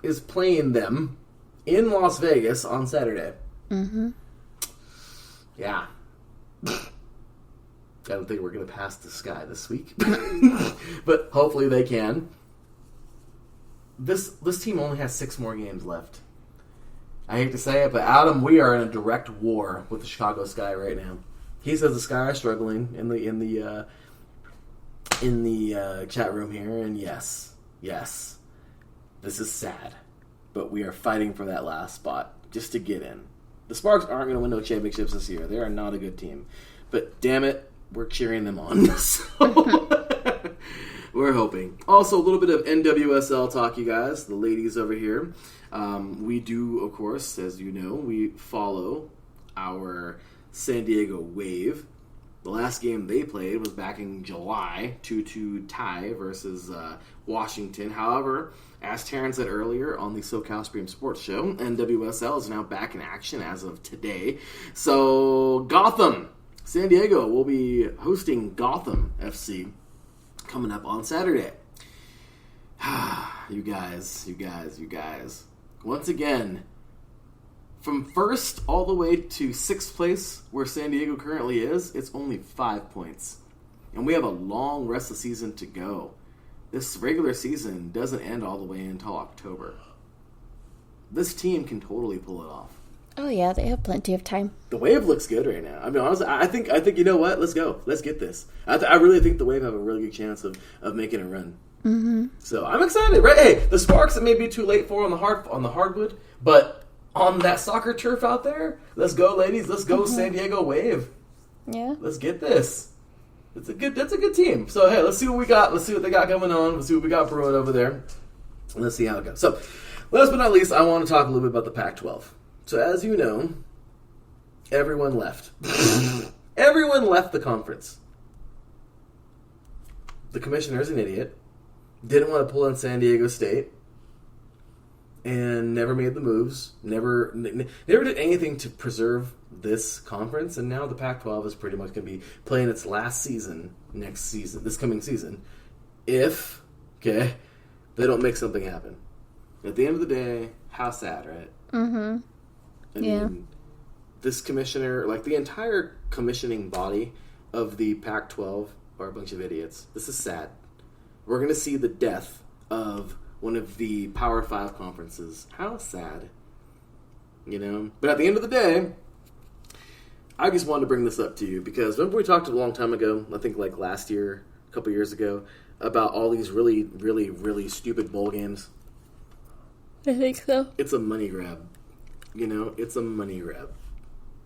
is playing them in Las Vegas on Saturday. Mm-hmm. Yeah. I don't think we're going to pass the Sky this week. But hopefully they can. This team only has 6 more games left. I hate to say it, but Adam, we are in a direct war with the Chicago Sky right now. He says the Sky are struggling in the chat room here, and yes, this is sad, but we are fighting for that last spot just to get in. The Sparks aren't going to win no championships this year. They are not a good team, but damn it, we're cheering them on. So we're hoping. Also, a little bit of NWSL talk, you guys. The ladies over here. We do, of course, as you know, we follow our San Diego Wave. The last game they played was back in July, 2-2 tie versus Washington. However, as Taryn said earlier on the SoCal Stream Sports Show, NWSL is now back in action as of today. So, Gotham, San Diego will be hosting Gotham FC coming up on Saturday. You guys. Once again, from first all the way to 6th place, where San Diego currently is, it's only 5 points. And we have a long rest of the season to go. This regular season doesn't end all the way until October. This team can totally pull it off. Oh yeah, they have plenty of time. The Wave looks good right now. I mean, honestly, I think you know what? Let's go. Let's get this. I really think the Wave have a really good chance of making a run. Mm-hmm. So I'm excited, right? Hey, the Sparks it may be too late for on the hardwood, but on that soccer turf out there, let's go, ladies. Let's go, San Diego Wave. Yeah, let's get this. That's a good team. So hey, let's see what we got. Let's see what they got going on. Let's see what we got brewing over there. And let's see how it goes. So, last but not least, I want to talk a little bit about the Pac-12. So as you know, everyone left. Everyone left the conference. The commissioner's an idiot. Didn't want to pull in San Diego State. and never made the moves, never did anything to preserve this conference, and now the Pac-12 is pretty much going to be playing its last season this coming season, if, they don't make something happen. At the end of the day, how sad, right? Mm-hmm. I mean, this commissioner, like the entire commissioning body of the Pac-12 are a bunch of idiots. This is sad. We're going to see the death of one of the Power 5 conferences. How sad. But at the end of the day, I just wanted to bring this up to you because remember we talked a long time ago, I think like last year, a couple years ago, about all these really, really, really stupid bowl games? I think so. It's a money grab. It's a money grab.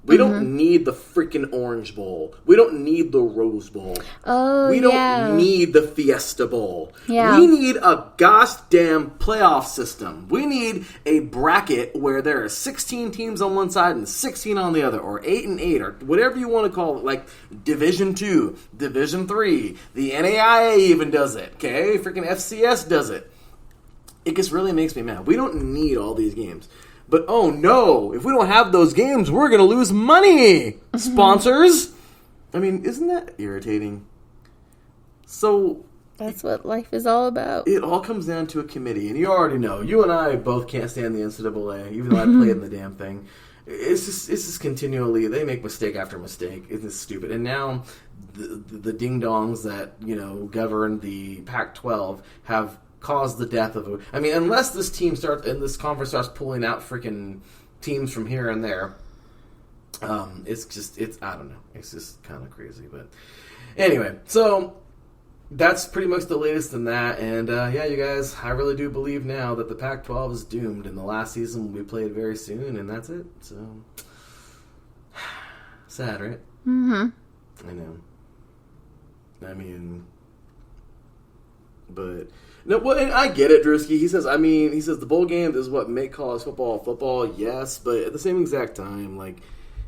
We don't need the freaking Orange Bowl. We don't need the Rose Bowl. Oh, we don't need the Fiesta Bowl. Yeah. We need a gosh damn playoff system. We need a bracket where there are 16 teams on one side and 16 on the other, or 8 and 8, or whatever you want to call it, like Division 2, Division 3. The NAIA even does it, okay? Freaking FCS does it. It just really makes me mad. We don't need all these games. But oh no, if we don't have those games, we're going to lose money. Sponsors. I mean, isn't that irritating? So that's what life is all about. It all comes down to a committee. And you already know, you and I both can't stand the NCAA, even though I played in the damn thing. It's just continually, they make mistake after mistake. It's stupid. And now the ding-dongs that, govern the Pac-12 have caused the death of unless this conference starts pulling out freaking teams from here and there, I don't know. It's just kind of crazy. But anyway, so that's pretty much the latest in that. And you guys, I really do believe now that the Pac-12 is doomed, and the last season will be played very soon, and that's it. So sad, right? Mm-hmm. I know. But no, well, and I get it, Drewski. He says the bowl games is what make college football. Yes, but at the same exact time, like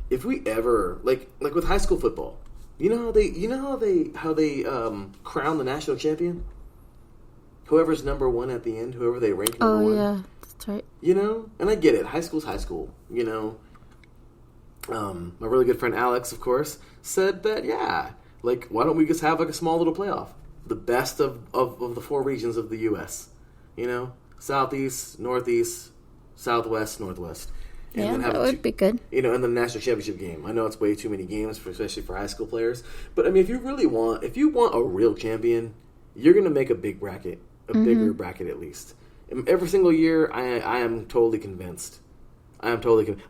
if we ever like with high school football, how they crown the national champion? Whoever's number one at the end, whoever they rank number one. Oh yeah, that's right. And I get it. High school's high school. My really good friend Alex, of course, said that why don't we just have like a small little playoff? The best of the 4 regions of the U.S. Southeast, Northeast, Southwest, Northwest. And yeah, then have that would be good. In the national championship game. I know it's way too many games, especially for high school players. But, if you want a real champion, you're going to make a big bracket, bigger bracket at least. And every single year, I am totally convinced.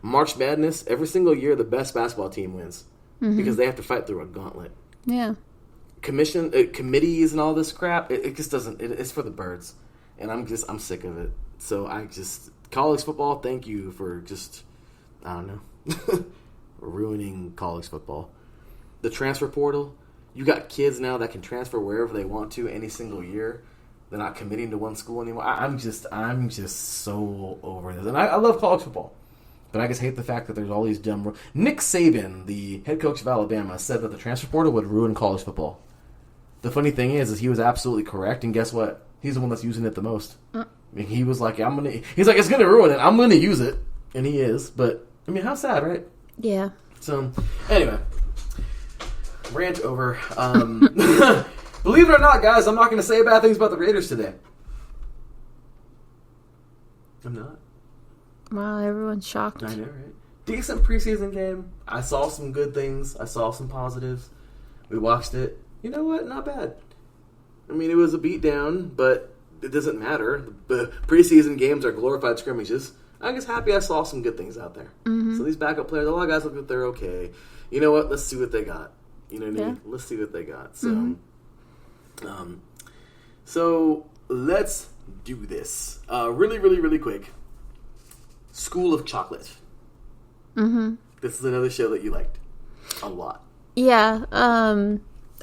March Madness, every single year, the best basketball team wins. Because they have to fight through a gauntlet. Yeah. Committees and all this crap, it just doesn't, it's for the birds. And I'm sick of it. So college football, thank you for just, I don't know, ruining college football. The transfer portal, you got kids now that can transfer wherever they want to any single year. They're not committing to one school anymore. I'm just so over this. And I love college football. But I just hate the fact that there's all these dumb... Nick Saban, the head coach of Alabama, said that the transfer portal would ruin college football. The funny thing is he was absolutely correct, and guess what? He's the one that's using it the most. He was like, it's going to ruin it. I'm going to use it. And he is. But, how sad, right? Yeah. So, anyway. Rant over. Believe it or not, guys, I'm not going to say bad things about the Raiders today. I'm not. Wow, everyone's shocked. I know, right? Decent preseason game. I saw some good things. I saw some positives. We watched it. You know what? Not bad. It was a beatdown, but it doesn't matter. The preseason games are glorified scrimmages. I'm just happy I saw some good things out there. Mm-hmm. So these backup players, a lot of guys look like they're okay. You know what? Let's see what they got. You know what I mean? Let's see what they got. So, so let's do this. Really, really, really quick. School of Chocolate. Mm-hmm. This is another show that you liked a lot. Yeah.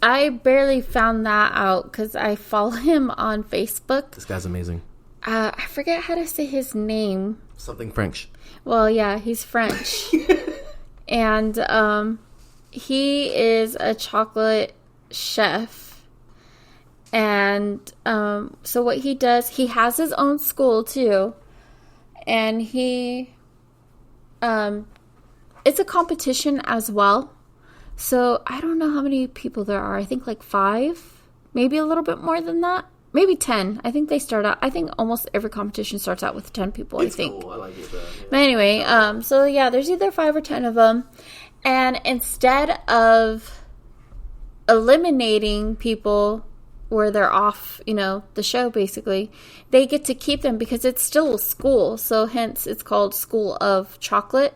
I barely found that out because I follow him on Facebook. This guy's amazing. I forget how to say his name. Something French. Well, yeah, he's French. And he is a chocolate chef. And so what he does, he has his own school too. and he, it's a competition as well. So I don't know how many people there are. I think like 5, maybe a little bit more than that. Maybe 10. I think they start out. I think almost every competition starts out with 10 people. It's I think. cool. I like it. Yeah. But anyway, so yeah, there's either 5 or 10 of them, and instead of eliminating people where they're off, the show basically, they get to keep them because it's still a school. So hence, it's called School of Chocolate.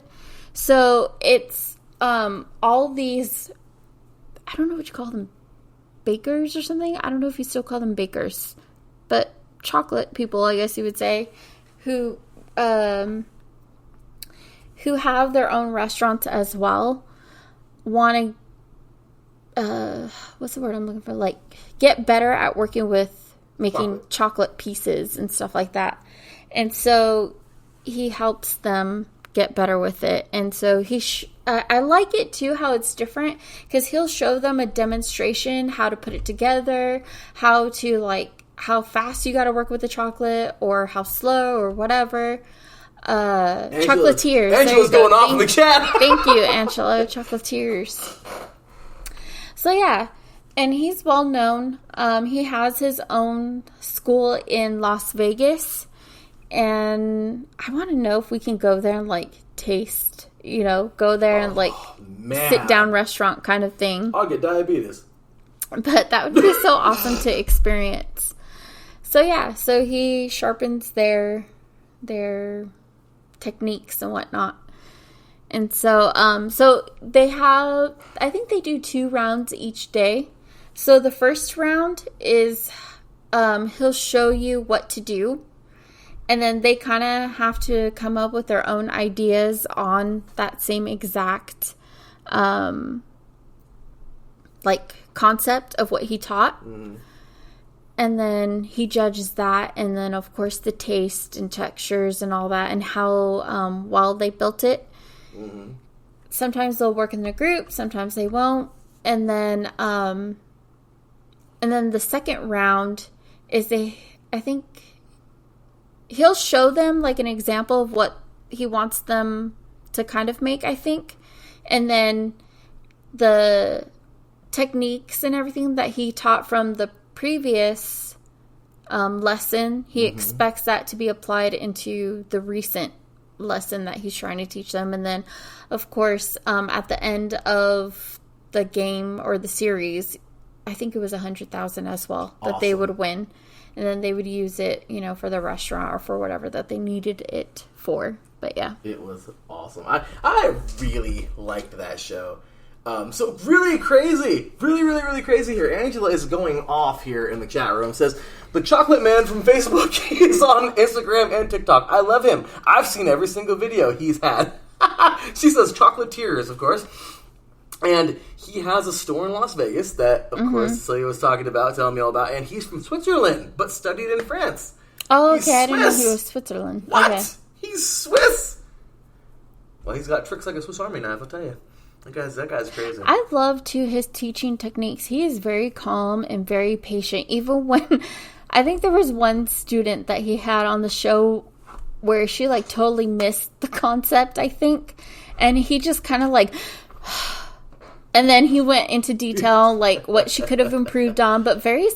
So it's all these. I don't know what you call them. Bakers or something. I don't know if you still call them bakers, but chocolate people, I guess you would say, who have their own restaurants as well, want to what's the word I'm looking for? Like, get better at working with making chocolate pieces and stuff like that. And so he helps them get better with it. And so I like it too, how it's different, because he'll show them a demonstration, how to put it together, how fast you got to work with the chocolate, or how slow, or whatever. Chocolatiers. Angela's going off in the chat. Thank you, Angela. Chocolatiers. So yeah, and he's well known. He has his own school in Las Vegas. And I want to know if we can go there and taste, go there and sit down restaurant kind of thing. I'll get diabetes. But that would be so awesome to experience. So yeah, so he sharpens their techniques and whatnot. And so so they have, I think they do 2 rounds each day. So the first round is he'll show you what to do. And then they kind of have to come up with their own ideas on that same exact, concept of what he taught. Mm. And then he judges that. And then, of course, the taste and textures and all that, and how well they built it. Mm-hmm. Sometimes they'll work in a group. Sometimes they won't. And then the second round is he'll show them an example of what he wants them to kind of make, I think. And then the techniques and everything that he taught from the previous lesson, he expects that to be applied into the recent lesson that he's trying to teach them. And then, of course, at the end of the game or the series, I think it was 100,000 as well that they would win. And then they would use it, for the restaurant or for whatever that they needed it for. But yeah. It was awesome. I really liked that show. So really crazy. Really, really, really crazy here. Angela is going off here in the chat room. Says, the chocolate man from Facebook is on Instagram and TikTok. I love him. I've seen every single video he's had. She says chocolatiers, of course. And he has a store in Las Vegas that, of course, Celia was talking about, telling me all about. And he's from Switzerland, but studied in France. Oh, okay. I didn't know he was Switzerland. What? Okay. He's Swiss? Well, he's got tricks like a Swiss Army knife, I'll tell you. That guy's crazy. I love, too, his teaching techniques. He is very calm and very patient. Even when... I think there was one student that he had on the show where she, totally missed the concept, I think. And he just kind of, and then he went into detail, what she could have improved on, but very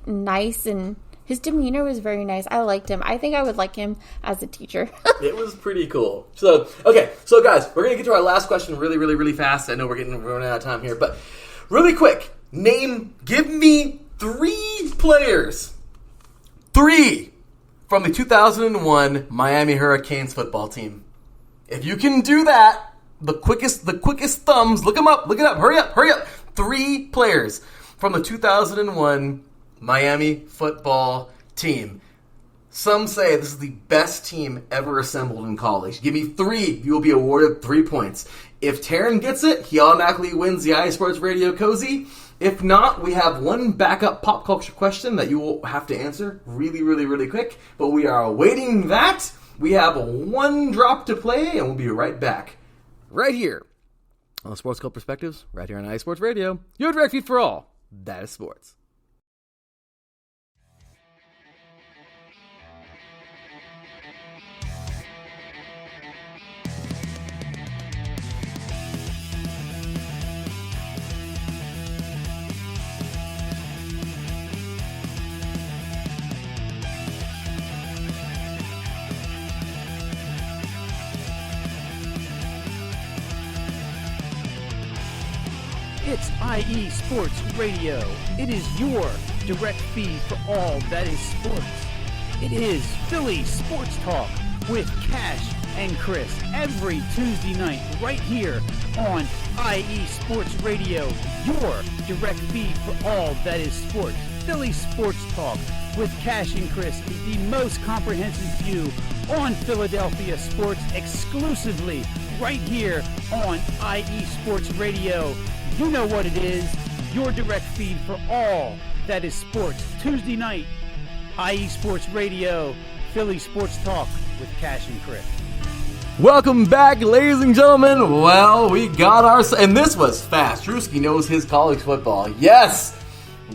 nice, and his demeanor was very nice. I liked him. I think I would like him as a teacher. It was pretty cool. So, okay. So, guys, we're going to get to our last question really, really, really fast. I know we're running out of time here, but really quick. Give me 3 players. 3 from the 2001 Miami Hurricanes football team. If you can do that, the quickest thumbs, look it up, hurry up. 3 players from the 2001 Miami football team. Some say this is the best team ever assembled in college. Give me 3, you will be awarded 3 points. If Taryn gets it, he automatically wins the iSports Radio Cozy. If not, we have one backup pop culture question that you will have to answer really, really, really quick. But we are awaiting that. We have 1 drop to play, and we'll be right back. Right here on Sports Cult Perspectives, right here on iSports Radio, your direct feed for all that is sports. It's IE Sports Radio. It is your direct feed for all that is sports. It is Philly Sports Talk with Cash and Chris every Tuesday night right here on IE Sports Radio, your direct feed for all that is sports. Philly Sports Talk with Cash and Chris is the most comprehensive view on Philadelphia sports exclusively right here on IE Sports Radio. You know what it is, your direct feed for all that is sports. Tuesday night, IE Sports Radio, Philly Sports Talk with Cash and Chris. Welcome back, ladies and gentlemen. Well, we got our... And this was fast. Drewski knows his college football. Yes!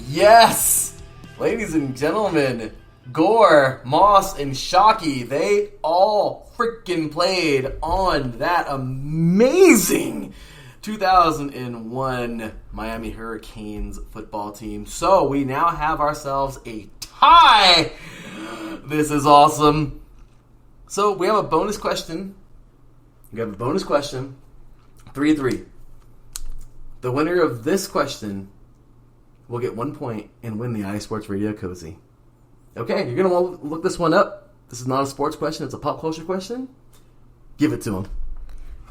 Yes! Ladies and gentlemen, Gore, Moss, and Shockey, they all freaking played on that amazing 2001 Miami Hurricanes football team. So we now have ourselves a tie. This is awesome. So we have a bonus question. 3-3. The winner of this question will get 1 point and win the iSports Radio Cozy. Okay, you're going to want to look this one up. This is not a sports question, it's a pop culture question. Give it to him.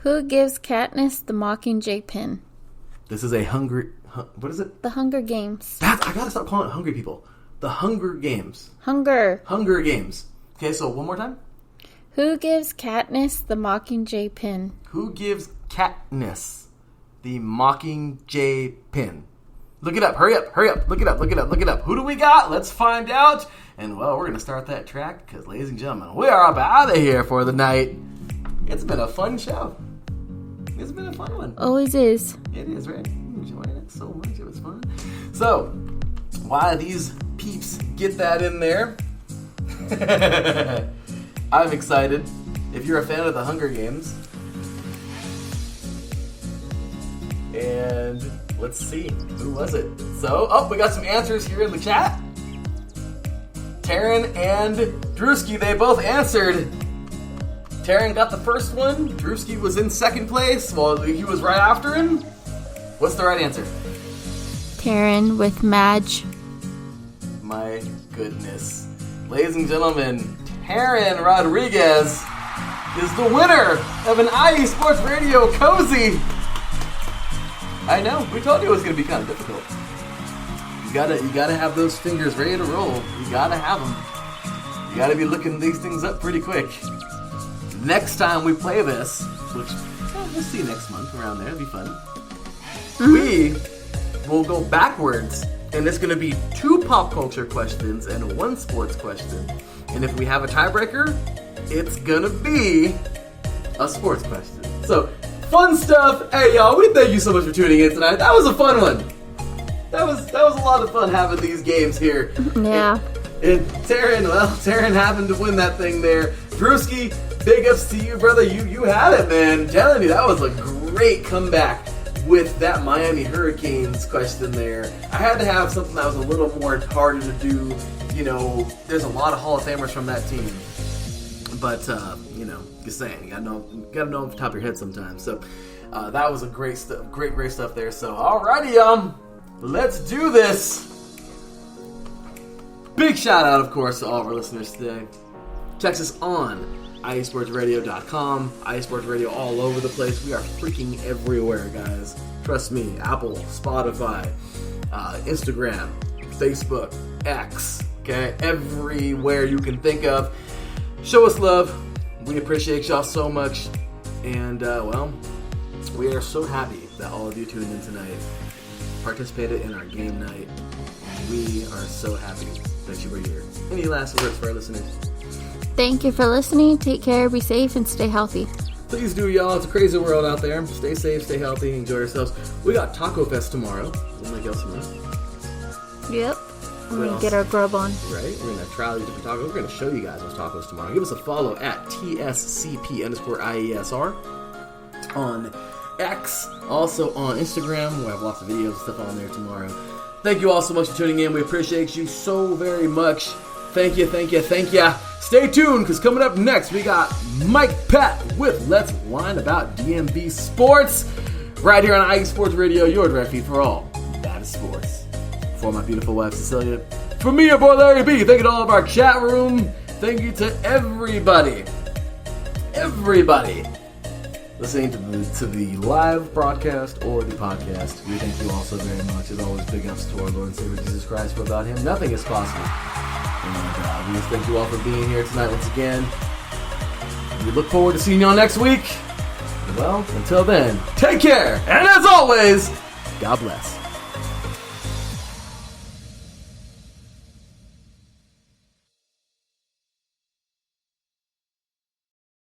Who gives Katniss the Mockingjay pin? This is a what is it? The Hunger Games. I gotta stop calling it Hungry People. The Hunger Games. Hunger Games. Okay, so one more time. Who gives Katniss the Mockingjay pin? Who gives Katniss the Mockingjay pin? Look it up. Hurry up. Look it up. Who do we got? Let's find out. And, well, we're going to start that track because, ladies and gentlemen, we are up out of here for the night. It's been a fun show. It's been a fun one. Always is. It is, right? I'm enjoying it so much. It was fun. So, while these peeps get that in there, I'm excited. If you're a fan of the Hunger Games, and let's see, who was it? So, we got some answers here in the chat. Taryn and Drewski, they both answered. Taryn got the first one. Drewski was in second place. Well, he was right after him. What's the right answer? Taryn with Madge. My goodness. Ladies and gentlemen, Taryn Rodriguez is the winner of an IE Sports Radio Cozy. I know, we told you it was going to be kind of difficult. You gotta have those fingers ready to roll. You gotta have them. You gotta be looking these things up pretty quick. Next time we play this, which we'll see next month around there, it'll be fun. We will go backwards, and it's going to be 2 pop culture questions and 1 sports question. And if we have a tiebreaker, it's going to be a sports question. So, fun stuff. Hey, y'all, we thank you so much for tuning in tonight. That was a fun one. That was a lot of fun having these games here. Yeah. And Taryn happened to win that thing there. Drewski, big ups to you, brother. You had it, man. I'm telling you, that was a great comeback with that Miami Hurricanes question there. I had to have something that was a little more harder to do. You know, there's a lot of Hall of Famers from that team. But, you know, just saying, you gotta know off the top of your head sometimes. So, that was a great stuff there. So, alrighty, let's do this. Big shout out, of course, to all of our listeners today. Check us on iSportsRadio.com, iSportsRadio all over the place. We are freaking everywhere, guys. Trust me. Apple, Spotify, Instagram, Facebook, X, okay? Everywhere you can think of. Show us love. We appreciate y'all so much. And, well, we are so happy that all of you tuned in tonight, participated in our game night. We are so happy that you were here. Any last words for our listeners? Thank you for listening. Take care, be safe, and stay healthy. Please do, y'all. It's a crazy world out there. Stay safe, stay healthy, enjoy yourselves. We got Taco Fest tomorrow. Like Elsie. Yep. We're going to get our grub on. Right? We're going to try these different tacos. We're going to show you guys those tacos tomorrow. Give us a follow at TSCP_IESR on X. Also on Instagram. We'll have lots of videos and stuff on there tomorrow. Thank you all so much for tuning in. We appreciate you so very much. Thank you. Stay tuned, because coming up next, we got Mike Pat with Let's Whine About DMV Sports. right here on IE Sports Radio, your direct feed for all that is sports. For my beautiful wife, Cecilia, for me, your boy Larry B, thank you to all of our chat room. Thank you to everybody listening to the live broadcast or the podcast. We thank you all so very much. As always, big ups to our Lord and Savior Jesus Christ, for without him, nothing is possible. And we just thank you all for being here tonight once again. We look forward to seeing y'all next week. Well, until then, take care, and as always, God bless.